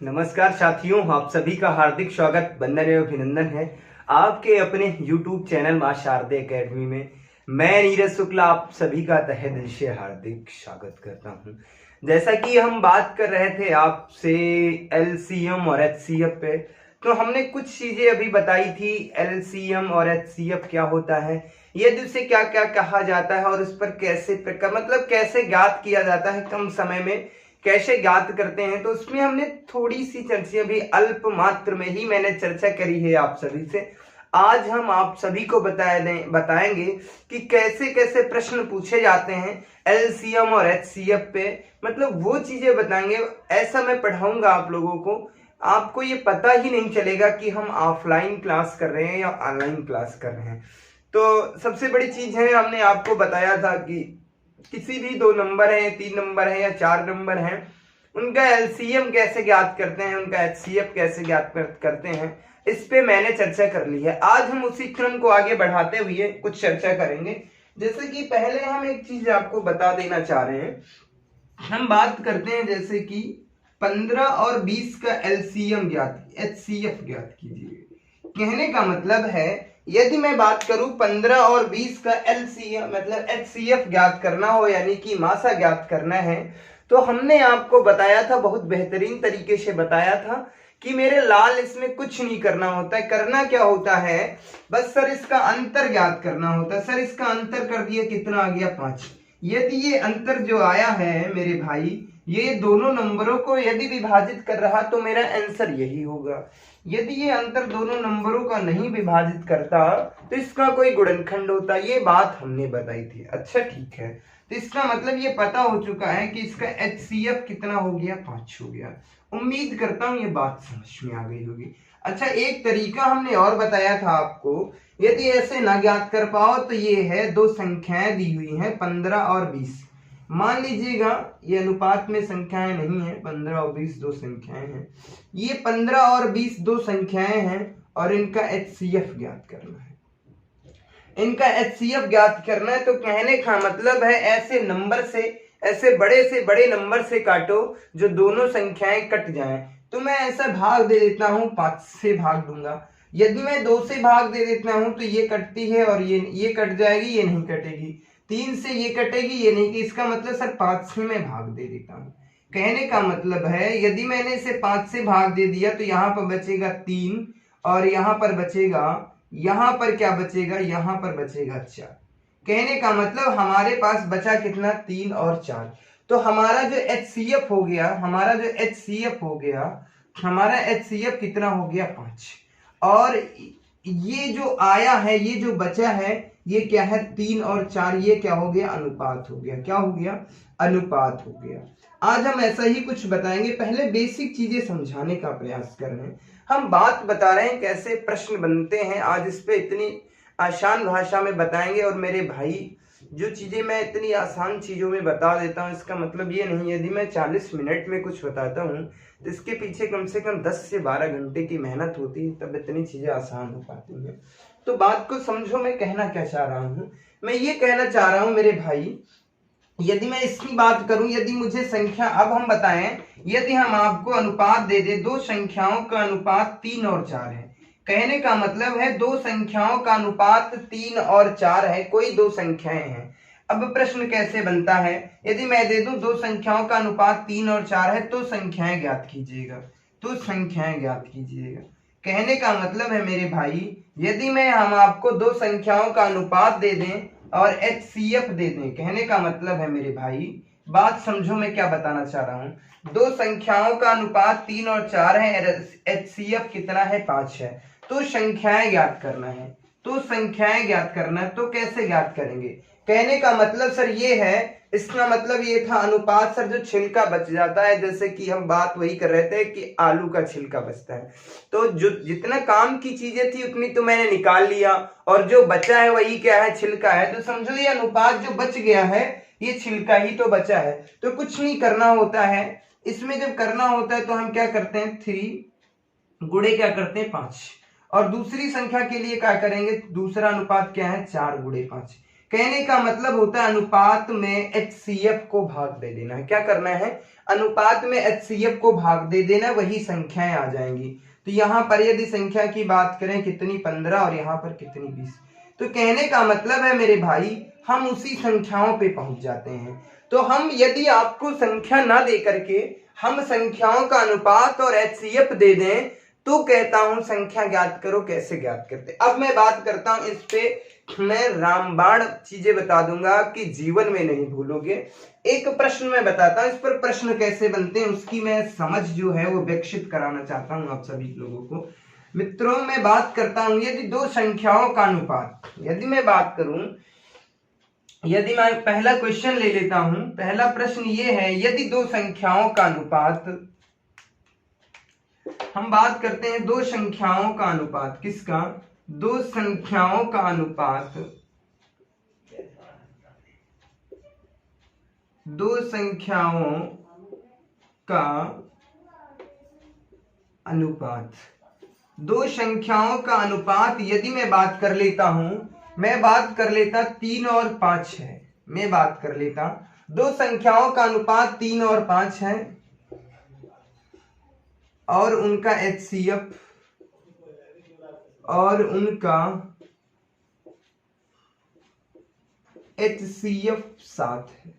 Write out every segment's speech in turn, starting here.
नमस्कार साथियों, आप सभी का हार्दिक स्वागत, वंदन एवं अभिनंदन है आपके अपने YouTube चैनल मां शारदे एकेडमी में। मैं नीरज शुक्ला आप सभी का तहे दिल से हार्दिक स्वागत करता हूं। जैसा कि हम बात कर रहे थे आपसे LCM और HCF पे, तो हमने कुछ चीजें अभी बताई थी। LCM और HCF क्या होता है, यदि उसे क्या क्या कहा जाता है और उस पर कैसे मतलब कैसे ज्ञात किया जाता है, कम समय में कैसे ज्ञात करते हैं, तो उसमें हमने थोड़ी सी चर्चा भी अल्प मात्र में ही मैंने चर्चा करी है आप सभी से। आज हम आप सभी को बताएंगे कि कैसे कैसे प्रश्न पूछे जाते हैं LCM और HCF पे, मतलब वो चीजें बताएंगे। ऐसा मैं पढ़ाऊंगा आप लोगों को, आपको ये पता ही नहीं चलेगा कि हम ऑफलाइन क्लास कर रहे हैं या ऑनलाइन क्लास कर रहे हैं। तो सबसे बड़ी चीज है, हमने आपको बताया था कि किसी भी 2 नंबर है, 3 नंबर है या 4 नंबर है, उनका LCM कैसे ज्ञात करते हैं, उनका HCF कैसे ज्ञात करते हैं, इस पे मैंने चर्चा कर ली है। आज हम उसी क्रम को आगे बढ़ाते हुए कुछ चर्चा करेंगे। जैसे कि पहले हम एक चीज आपको बता देना चाह रहे हैं, हम बात करते हैं जैसे कि 15 और 20 का LCM ज्ञात, HCF ज्ञात कीजिए। कहने का मतलब है, यदि मैं बात करूं 15 और 20 का LCM मतलब HCF ज्ञात करना हो, यानी कि मासा ज्ञात करना है, तो हमने आपको बताया था, बहुत बेहतरीन तरीके से बताया था कि मेरे लाल इसमें कुछ नहीं करना होता है। करना क्या होता है, बस सर इसका अंतर ज्ञात करना होता है। सर इसका अंतर कर दिया, कितना आ गया 5। यदि ये अंतर जो आया है मेरे भाई, ये दोनों नंबरों को यदि विभाजित कर रहा तो मेरा आंसर यही होगा। यदि ये अंतर दोनों नंबरों का नहीं विभाजित करता तो इसका कोई गुणनखंड होता। ये बात हमने बताई थी। अच्छा ठीक है, तो इसका मतलब ये पता हो चुका है कि इसका HCF कितना हो गया, 5 हो गया। उम्मीद करता हूं ये बात समझ में आ गई होगी। अच्छा, एक तरीका हमने और बताया था आपको, यदि ऐसे ना ज्ञात कर पाओ तो ये है, 2 संख्याएं दी हुई हैं 15 और 20। मान लीजिएगा ये अनुपात में संख्याएं नहीं है, 15 और 20 दो संख्याएं हैं। ये 15 और 20 दो संख्याएं हैं और इनका HCF ज्ञात करना है। इनका HCF ज्ञात करना है, तो कहने का मतलब है ऐसे नंबर से, ऐसे बड़े नंबर से काटो जो दोनों संख्याएं कट जाएं। तो मैं ऐसा भाग दे देता हूं, 5 से भाग दूंगा। यदि मैं 2 से भाग दे देता हूं तो ये कटती है और ये कट जाएगी, ये नहीं कटेगी। 3 से ये कटेगी, ये नहीं की। इसका मतलब सर 5 से मैं भाग दे देता हूं। कहने का मतलब है, यदि मैंने इसे 5 से भाग दे दिया तो यहाँ पर बचेगा 3 और यहाँ पर बचेगा, यहाँ पर क्या बचेगा, यहाँ पर बचेगा 4। कहने का मतलब हमारे पास बचा कितना, 3 और 4। तो हमारा जो HCF हो गया, हमारा HCF कितना हो गया, 5। और ये जो आया है, ये जो बचा है, ये क्या है, 3 और 4। ये क्या हो गया, अनुपात हो गया। क्या हो गया, अनुपात हो गया। आज हम ऐसा ही कुछ बताएंगे। पहले बेसिक चीजें समझाने का प्रयास कर रहे हैं। हम बात बता रहे हैं कैसे प्रश्न बनते हैं, आज इस पे इतनी आसान भाषा में बताएंगे। और मेरे भाई, जो चीजें मैं इतनी आसान चीजों में बता देता हूं, इसका मतलब ये नहीं, यदि मैं 40 मिनट में कुछ बताता हूं तो इसके पीछे कम से कम 10 से 12 घंटे की मेहनत होती है, तब इतनी चीजें आसान हो पाती हैं। तो बात को समझो, मैं कहना क्या चाह रहा हूँ। मैं ये कहना चाह रहा हूँ मेरे भाई, यदि मैं इसकी बात करूं, यदि मुझे संख्या, अब हम बताएं, यदि हम आपको अनुपात दे दे, दो संख्याओं का अनुपात 3 और 4 है। कहने का मतलब है दो संख्याओं का अनुपात 3 और 4 है, कोई दो संख्याएं हैं। अब प्रश्न कैसे बनता है, यदि मैं दे दूं दो संख्याओं का अनुपात 3 और 4 है, तो संख्याएं ज्ञात कीजिएगा, तो संख्याएं ज्ञात कीजिएगा। कहने का मतलब है मेरे भाई, यदि मैं हम आपको दो संख्याओं का अनुपात दे दें और HCF दे दें, कहने का मतलब है मेरे भाई, बात समझो मैं क्या बताना चाह रहा हूं। दो संख्याओं का अनुपात 3 और 4 है, HCF कितना है, 5 है। तो संख्याएं ज्ञात करना है, तो संख्याएं ज्ञात करना है। तो कैसे ज्ञात करेंगे, कहने का मतलब सर ये है, इसका मतलब ये था अनुपात सर जो छिलका बच जाता है, जैसे कि हम बात वही कर रहे थे कि आलू का छिलका बचता है, तो जो जितना काम की चीजें थी उतनी तो मैंने निकाल लिया, और जो बचा है वही क्या है, छिलका है। तो समझो ये अनुपात जो बच गया है, ये छिलका ही तो बचा है। तो कुछ नहीं करना होता है इसमें, जब करना होता है तो हम क्या करते हैं, 3 गुणे क्या करते हैं, 5। और दूसरी संख्या के लिए क्या करेंगे, दूसरा अनुपात क्या है, 4 गुणे 5। कहने का मतलब होता है अनुपात में HCF को भाग दे देना है। क्या करना है? अनुपात में HCF को भाग दे देना, वही संख्याएं आ जाएंगी। तो यहाँ पर यदि संख्या की बात करें कितनी 15 और यहाँ पर कितनी 20, तो कहने का मतलब है मेरे भाई हम उसी संख्याओं पे पहुंच जाते हैं। तो हम यदि आपको संख्या ना दे करके हम संख्याओं का अनुपात और HCF दे दें तो कहता हूं संख्या ज्ञात करो। कैसे ज्ञात करते? अब मैं बात करता हूं इस पे, मैं रामबाण चीजें बता दूंगा कि जीवन में नहीं भूलोगे। एक प्रश्न मैं बताता हूं, इस पर प्रश्न कैसे बनते हैं उसकी मैं समझ जो है वो विकसित कराना चाहता हूं आप सभी लोगों को। मित्रों मैं बात करता हूं यदि दो संख्याओं का अनुपात, यदि मैं बात करूं, यदि मैं पहला क्वेश्चन ले लेता हूं, पहला प्रश्न ये है यदि दो संख्याओं का अनुपात, हम बात करते हैं दो संख्याओं का अनुपात, किसका? दो संख्याओं का अनुपात, दो संख्याओं का अनुपात, दो संख्याओं का अनुपात यदि मैं बात कर लेता हूं, मैं बात कर लेता 3 और 5 है, मैं बात कर लेता दो संख्याओं का अनुपात 3 और 5 है और उनका HCF और उनका HCF 7 है।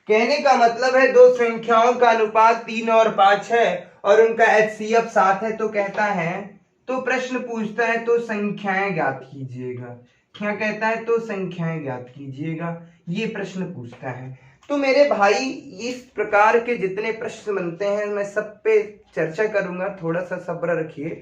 कहने का मतलब है दो संख्याओं का अनुपात 3 और 5 है और उनका HCF 7 है। तो कहता है, तो प्रश्न पूछता है तो संख्याएं ज्ञात कीजिएगा। क्या कहता है? तो संख्याएं ज्ञात कीजिएगा, ये प्रश्न पूछता है। तो मेरे भाई इस प्रकार के जितने प्रश्न बनते हैं मैं सब पे चर्चा करूंगा, थोड़ा सा सब्र रखिए।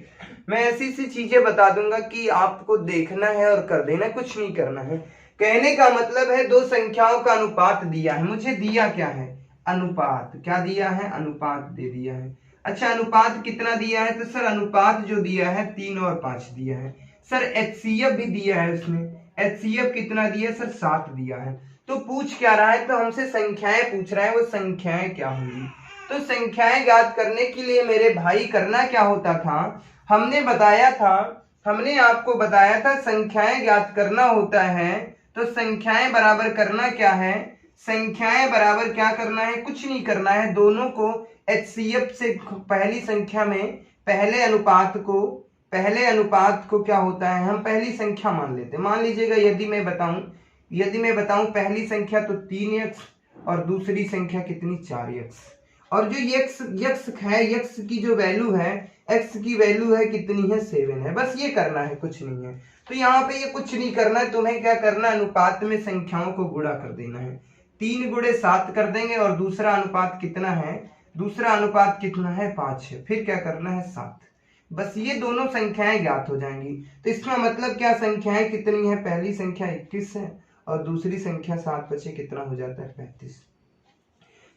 मैं ऐसी सी चीजें बता दूंगा कि आपको देखना है और कर देना, कुछ नहीं करना है। कहने का मतलब है दो संख्याओं का अनुपात दिया है, मुझे दिया क्या है? अनुपात। क्या दिया है? अनुपात दे दिया है। अच्छा अनुपात कितना दिया है? तो सर अनुपात जो दिया है 3 और 5 दिया है। सर HCF भी दिया है उसने, HCF कितना दिया है? सर 7 दिया है। तो पूछ क्या रहा है? तो हमसे संख्याएं पूछ रहा है, वो संख्याएं क्या होंगी? तो संख्याएं ज्ञात करने के लिए मेरे भाई करना क्या होता था? हमने बताया था, हमने आपको बताया था संख्याएं ज्ञात करना होता है। तो संख्याएं बराबर करना क्या है? संख्याएं बराबर क्या करना है? कुछ नहीं करना है, दोनों को HCF से पहली संख्या में पहले अनुपात को क्या होता है, हम पहली संख्या मान लेते हैं। मान लीजिएगा यदि मैं बताऊं पहली संख्या तो 3x और दूसरी संख्या कितनी? 4x। और जो यक्स है, यक्स की जो वैल्यू है, x की वैल्यू है कितनी है? 7 है। बस ये करना है, कुछ नहीं है। तो यहाँ पे ये कुछ नहीं करना है, तुम्हें क्या करना है? अनुपात में संख्याओं को गुणा कर देना है। 3 गुणे 7 कर देंगे और दूसरा अनुपात कितना है? दूसरा अनुपात कितना है? 5 है। फिर क्या करना है? 7। बस ये दोनों संख्याएं ज्ञात हो जाएंगी। तो इसका मतलब क्या? संख्याएं कितनी है? पहली संख्या 21 है और दूसरी संख्या 7 बचे कितना हो जाता है? 35।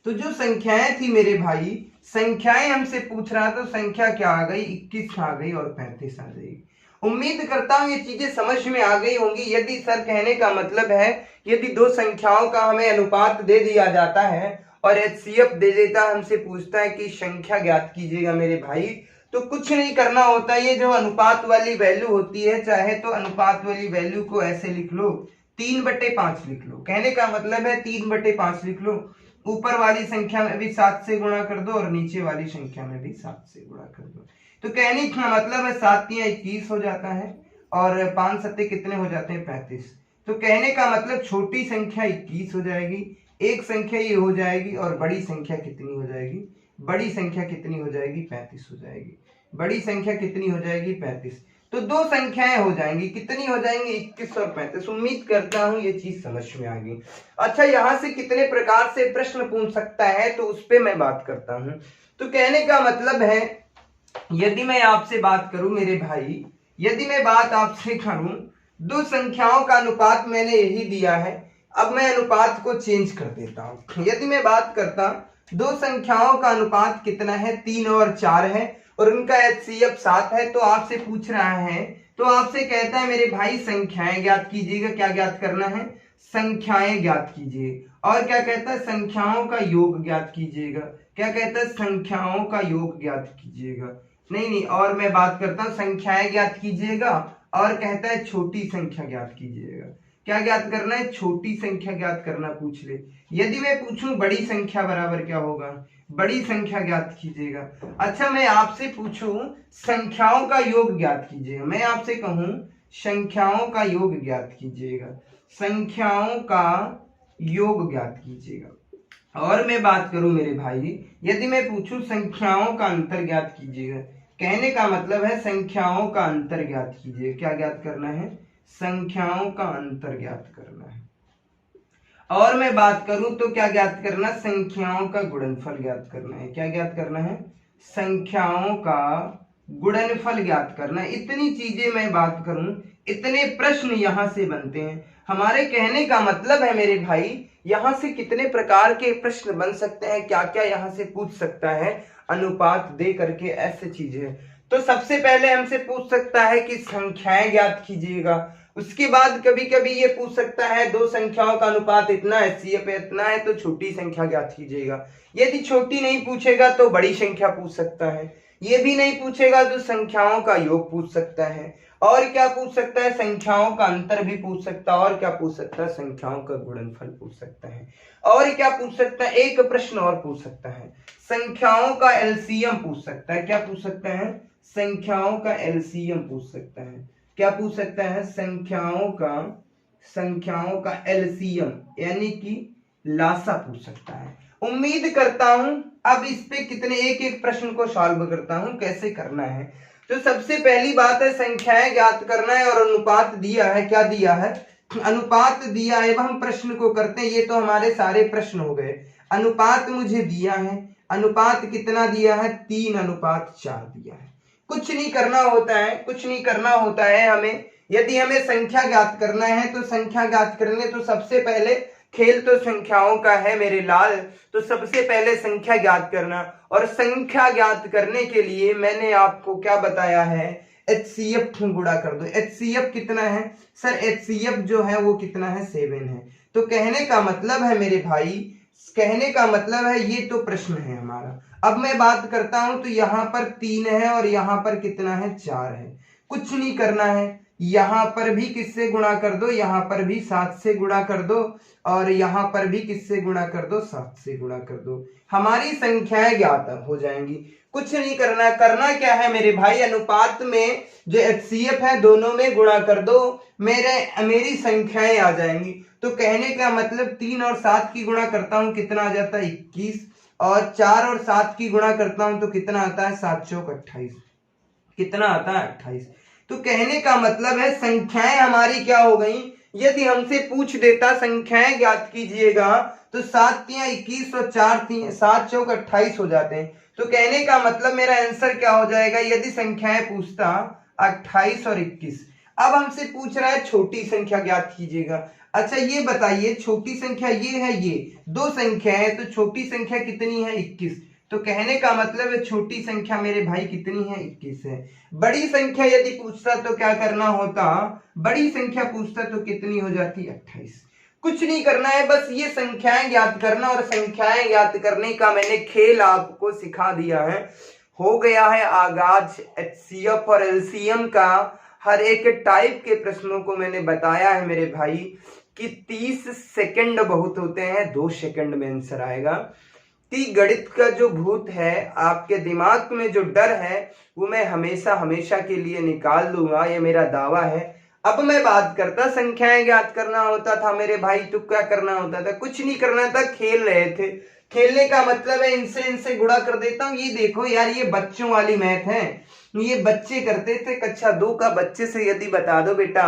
तो जो संख्याएं थी मेरे भाई, संख्याएं हमसे पूछ रहा था, संख्या क्या आ गई? 21 आ गई और 35 आ गई। उम्मीद करता हूं ये चीजें समझ में आ गई होंगी। यदि सर कहने का मतलब है यदि दो संख्याओं का हमें अनुपात दे दिया जाता है और HCF दे देता, हमसे पूछता है कि संख्या ज्ञात कीजिएगा मेरे भाई, तो कुछ नहीं करना होता। ये जो अनुपात वाली वैल्यू होती है, चाहे तो अनुपात वाली वैल्यू को ऐसे लिख लो, 3/5 लिख लो। कहने का मतलब है 3/5 लिख लो। ऊपर वाली संख्या में भी 7 से गुणा कर दो और नीचे वाली संख्या में भी 7 से गुणा कर दो। तो कहने का मतलब है 7 या 21 हो जाता है और 5 सत्ते कितने हो जाते हैं? 35। तो कहने का मतलब छोटी संख्या 21 हो जाएगी, एक संख्या ये हो जाएगी और बड़ी संख्या कितनी हो जाएगी? बड़ी संख्या कितनी हो जाएगी? 35 हो जाएगी। बड़ी संख्या कितनी हो जाएगी? 35। तो दो संख्याएं हो जाएंगी, कितनी हो जाएंगी? 21 और 35। उम्मीद करता हूं ये चीज समझ में आ गई। अच्छा यहां से कितने प्रकार से प्रश्न पूछ सकता है तो उस पर मैं बात करता हूं। तो कहने का मतलब है यदि मैं आपसे बात करूं मेरे भाई, यदि मैं बात आपसे करूं, दो संख्याओं का अनुपात मैंने यही दिया है। अब मैं अनुपात को चेंज कर देता हूं। यदि मैं बात करता दो संख्याओं का अनुपात कितना है? 3 और 4 है और उनका HCF 7 है। तो आपसे पूछ रहा है, तो आपसे कहता है मेरे भाई संख्याएं ज्ञात कीजिएगा। क्या ज्ञात करना है? संख्याएं ज्ञात कीजिए। और क्या कहता है? संख्याओं का योग ज्ञात कीजिएगा। क्या कहता है? संख्याओं का योग ज्ञात कीजिएगा। नहीं, और मैं बात करता हूं संख्याएं ज्ञात कीजिएगा और कहता है छोटी संख्या ज्ञात कीजिएगा। क्या ज्ञात करना है? छोटी संख्या ज्ञात करना पूछ ले। यदि मैं पूछूं बड़ी संख्या बराबर क्या होगा? बड़ी संख्या ज्ञात कीजिएगा। अच्छा, मैं आपसे पूछूं संख्याओं का योग ज्ञात कीजिएगा। मैं आपसे कहूं संख्याओं का योग ज्ञात कीजिएगा, संख्याओं का योग ज्ञात कीजिएगा। और मैं बात करूं मेरे भाई, यदि मैं पूछूं संख्याओं का अंतर ज्ञात कीजिएगा, कहने का मतलब है संख्याओं का अंतर ज्ञात कीजिए। क्या ज्ञात करना है? संख्याओं का अंतर ज्ञात करना है। और मैं बात करूं तो क्या ज्ञात करना? संख्याओं का गुणनफल ज्ञात करना है। क्या ज्ञात करना है? संख्याओं का गुणनफल ज्ञात करना है। इतनी चीजें मैं बात करूं, इतने प्रश्न यहां से बनते हैं। हमारे कहने का मतलब है मेरे भाई, यहां से कितने प्रकार के प्रश्न बन सकते हैं, क्या क्या यहां से पूछ सकता है, अनुपात दे करके ऐसे चीजें। तो सबसे पहले हमसे पूछ सकता है कि संख्याएं ज्ञात कीजिएगा। उसके बाद कभी कभी ये पूछ सकता है दो संख्याओं का अनुपात इतना है, HCF इतना है, तो छोटी संख्या ज्ञात कीजिएगा। यदि छोटी नहीं पूछेगा तो बड़ी संख्या पूछ सकता है। ये भी नहीं पूछेगा तो संख्याओं का योग पूछ सकता है। और क्या पूछ सकता है? संख्याओं का अंतर भी पूछ सकता है। और क्या पूछ सकता है? संख्याओं का गुणनफल पूछ सकता है। और क्या पूछ सकता है? एक प्रश्न और पूछ सकता है, संख्याओं का एलसीएम पूछ सकता है। क्या पूछ सकता है? संख्याओं का एलसीएम पूछ सकता है। क्या पूछ सकता है? संख्याओं का एलसीएम यानी कि लासा पूछ सकता है। उम्मीद करता हूं अब इस पे कितने एक एक प्रश्न को सॉल्व करता हूं कैसे करना है। तो सबसे पहली बात है संख्याएं ज्ञात करना है और अनुपात दिया है। क्या दिया है? अनुपात दिया है। अब हम प्रश्न को करते हैं। ये तो हमारे सारे प्रश्न हो गए। अनुपात मुझे दिया है। अनुपात कितना दिया है? 3:4 दिया है। कुछ नहीं करना होता है, कुछ नहीं करना होता है हमें। यदि हमें संख्या ज्ञात करना है तो संख्या ज्ञात करने तो सबसे पहले खेल तो संख्याओं का है मेरे लाल। तो सबसे पहले संख्या ज्ञात करना, और संख्या ज्ञात करने के लिए मैंने आपको क्या बताया है? HCF गुणा कर दो। HCF कितना है सर? HCF जो है वो कितना है? 7 है। तो कहने का मतलब है मेरे भाई, कहने का मतलब है ये तो प्रश्न है हमारा। अब मैं बात करता हूं तो यहां पर 3 है और यहां पर कितना है? 4 है। कुछ नहीं करना है, यहां पर भी किससे गुणा कर दो? यहां पर भी 7 से गुणा कर दो, और यहां पर भी किससे गुणा कर दो? 7 से गुणा कर दो। हमारी संख्याएं ज्ञात हो जाएंगी। कुछ नहीं करना। करना क्या है मेरे भाई? अनुपात में जो HCF है दोनों में गुणा कर दो, मेरी संख्याएं आ जाएंगी। तो कहने का मतलब 3 और 7 की गुणा करता हूं, कितना आ जाता है? 21। और 4 और 7 की गुणा करता हूं तो कितना आता है? 7 चौक 28। कितना आता है? 28। तो कहने का मतलब है संख्याएं हमारी क्या हो गई? यदि हमसे पूछ देता संख्याएं ज्ञात कीजिएगा तो 7 तियां 21 और 7 चौक 28 हो जाते हैं। तो कहने का मतलब मेरा आंसर क्या हो जाएगा यदि संख्याएं पूछता? 28 और 21। अब हमसे पूछ रहा है छोटी संख्या ज्ञात कीजिएगा। अच्छा ये बताइए, छोटी संख्या ये है, ये दो संख्या है, तो छोटी संख्या कितनी है? 21। तो कहने का मतलब है छोटी संख्या मेरे भाई कितनी है? 21 है। बड़ी संख्या यदि पूछता तो क्या करना होता? बड़ी संख्या पूछता तो कितनी हो जाती? 28। कुछ नहीं करना है, बस ये संख्याएं ज्ञात करना, और संख्याएं ज्ञात करने का मैंने खेल आपको सिखा दिया है। हो गया है आगाज HCF और LCM का। हर एक टाइप के प्रश्नों को मैंने बताया है मेरे भाई कि 30 सेकंड बहुत होते हैं, 2 सेकंड में आंसर आएगा। गणित का जो भूत है, आपके दिमाग में जो डर है, वो मैं हमेशा हमेशा के लिए निकाल दूंगा, ये मेरा दावा है। अब मैं बात करता संख्याएं ज्ञात करना होता था मेरे भाई, तो क्या करना होता था? कुछ नहीं करना था, खेल रहे थे। खेलने का मतलब है इनसे गुणा कर देता हूँ। ये देखो यार, ये बच्चों वाली मैथ है, ये बच्चे करते थे। कक्षा 2 का बच्चे से यदि बता दो बेटा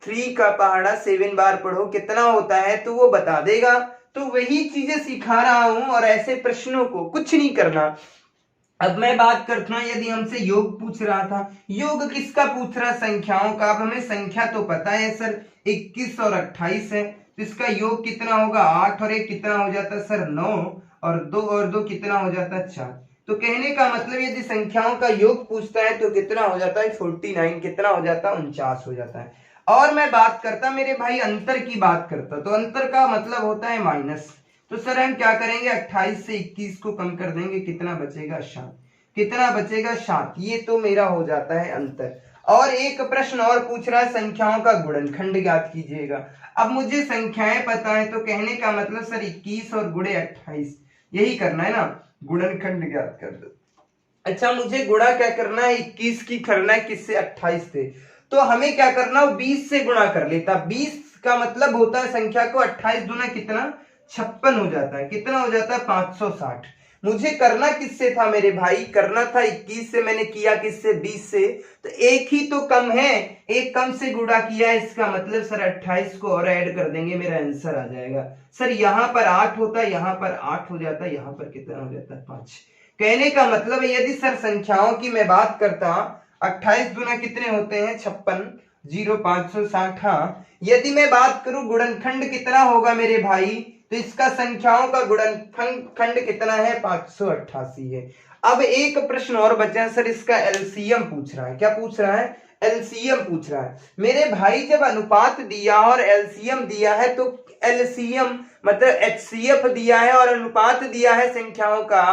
3 का पहाड़ा 7 बार पढ़ो कितना होता है, तो वो बता देगा। तो वही चीजें सिखा रहा हूं, और ऐसे प्रश्नों को कुछ नहीं करना। अब मैं बात करता हूं, यदि हमसे योग पूछ रहा था, योग किसका पूछ रहा? संख्याओं का। अब हमें संख्या तो पता है सर 21 और 28 है, तो इसका योग कितना होगा? 8 और 1 कितना हो जाता है सर? 9, और 2 और 2 कितना हो जाता है? 4। तो कहने का मतलब यदि संख्याओं का योग पूछता है तो कितना हो जाता है? 49। कितना हो जाता है? 49 हो जाता है। और मैं बात करता मेरे भाई अंतर की बात करता, तो अंतर का मतलब होता है माइनस। तो सर हम क्या करेंगे? 28 से 21 को कम कर देंगे, कितना बचेगा? 7। कितना बचेगा? 7। ये तो मेरा हो जाता है अंतर। और एक प्रश्न और पूछ रहा है, संख्याओं का गुणनखंड ज्ञात कीजिएगा। अब मुझे संख्याएं पता है, तो कहने का मतलब सर 21 और गुणे 28 यही करना है ना, गुणनखंड ज्ञात कर दो। अच्छा, मुझे गुणा क्या करना है, 21 की करना है, किससे, 28 से। तो हमें क्या करना हो, 20 से गुणा कर लेता। 20 का मतलब होता है संख्या को 28 दूना कितना, 56 हो जाता है। कितना हो जाता है, 560। मुझे करना किससे था मेरे भाई, करना था 21 से, मैंने किया किससे, 20 से। तो एक ही तो कम है, एक कम से गुणा किया, इसका मतलब सर 28 को और ऐड कर देंगे, मेरा आंसर आ जाएगा। सर यहाँ पर 8 होता है, यहाँ पर 8 हो जाता है, यहाँ पर कितना हो जाता है, 5। कहने का मतलब है यदि सर संख्याओं की मैं बात करता, 28 दूना कितने होते हैं, 56, 0 560। हाँ, यदि मैं बात करूं गुणनखंड कितना होगा मेरे भाई, तो इसका संख्याओं का गुणनखंड कितना है, 588 है। अब एक प्रश्न और बचा है सर, इसका एलसीएम पूछ रहा है। क्या पूछ रहा है, एलसीएम पूछ रहा है मेरे भाई। जब अनुपात दिया और एलसीएम दिया है, तो एलसीएम मतलब एचसीएफ दिया है और अनुपात दिया है संख्याओं का,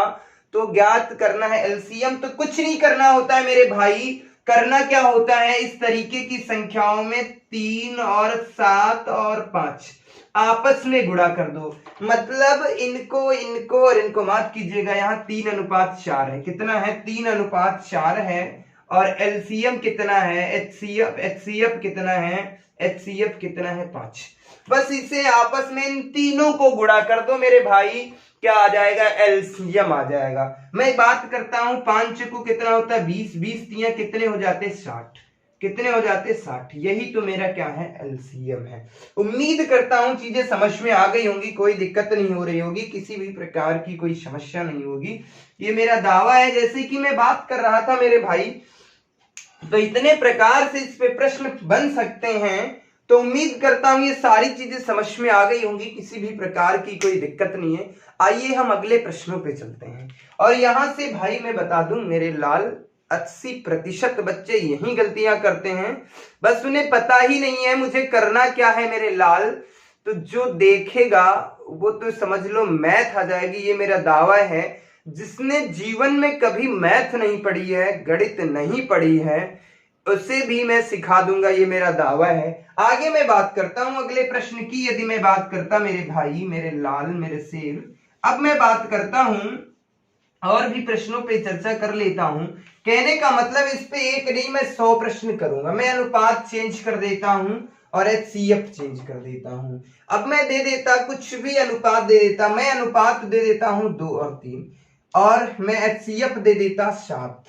तो ज्ञात करना है एलसीएम। तो कुछ नहीं करना होता है मेरे भाई, करना क्या होता है, इस तरीके की संख्याओं में 3 और 7 और 5 आपस में गुणा कर दो। मतलब इनको इनको और इनको माफ कीजिएगा, यहाँ 3:4 है। कितना है, 3:4 है। और एलसीएम कितना है, एचसीएफ कितना है, एचसीएफ कितना है, 5। बस इसे आपस में इन तीनों को गुणा कर दो मेरे भाई, क्या आ जाएगा, एलसीएम आ जाएगा। मैं बात करता हूं 5 को कितना होता है, 20, 20 तिया कितने हो जाते, 60। कितने हो जाते, 60। यही तो मेरा क्या है, एलसीएम है। उम्मीद करता हूं चीजें समझ में आ गई होंगी, कोई दिक्कत नहीं हो रही होगी, किसी भी प्रकार की कोई समस्या नहीं होगी, ये मेरा दावा है। जैसे कि मैं बात कर रहा था मेरे भाई, तो इतने प्रकार से इस पे प्रश्न बन सकते हैं। तो उम्मीद करता हूं ये सारी चीजें समझ में आ गई होंगी, किसी भी प्रकार की कोई दिक्कत नहीं है। आइए हम अगले प्रश्नों पे चलते हैं। और यहां से भाई मैं बता दूं मेरे लाल, 80% बच्चे यही गलतियां करते हैं, बस उन्हें पता ही नहीं है मुझे करना क्या है मेरे लाल। तो जो देखेगा वो तो समझ लो मैथ आ जाएगी, ये मेरा दावा है। जिसने जीवन में कभी मैथ नहीं पढ़ी है, गणित नहीं पढ़ी है, उसे भी मैं सिखा दूंगा, ये मेरा दावा है। आगे मैं बात करता हूं अगले प्रश्न की। यदि मैं बात करता मेरे भाई, मेरे लाल, मेरे शेर, अब मैं बात करता हूं और भी प्रश्नों पे चर्चा कर लेता हूं। कहने का मतलब इस पे एक नहीं मैं 100 प्रश्न करूंगा। मैं अनुपात चेंज कर देता हूं और एचसीएफ चेंज कर देता हूं। अब मैं दे देता कुछ भी अनुपात दे देता, मैं अनुपात दे देता हूं 2 और 3, और मैं एचसीएफ दे देता 7